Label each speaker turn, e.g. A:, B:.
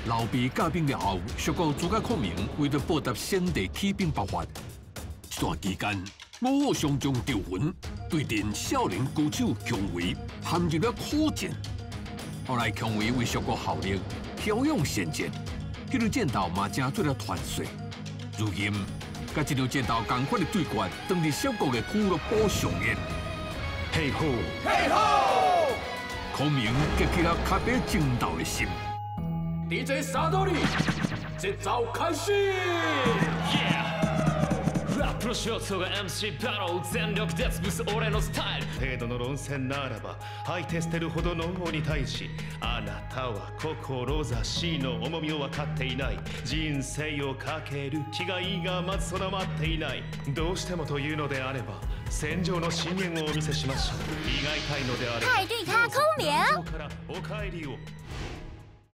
A: 老毕驾兵了后，属国诸葛孔明为了报答先帝起兵爆发，这段期间，我上将赵云对阵少年高手姜维，陷入了苦战。后来姜维为属国效力，骁勇善战，这场战斗嘛成做了传说。如今，甲这场战斗同款的对决，当日小国的俱乐部上演。
B: 嘿吼！
C: 嘿吼！
A: 孔明激起了卡比争斗的心。
C: DJ 沙多利，节奏开始。
D: ラップの象徴が MC バロー全力で潰す俺のスタイル程度の論戦ならば吐いて捨てるほどの王に対しあなたは志の重みを分かっていない人生をかける気概がまず備わっていないどうしてもというのであれば戦場の深淵をお見せしましょう胃が痛いのであれば
E: 派对咖空明。
D: からお帰りを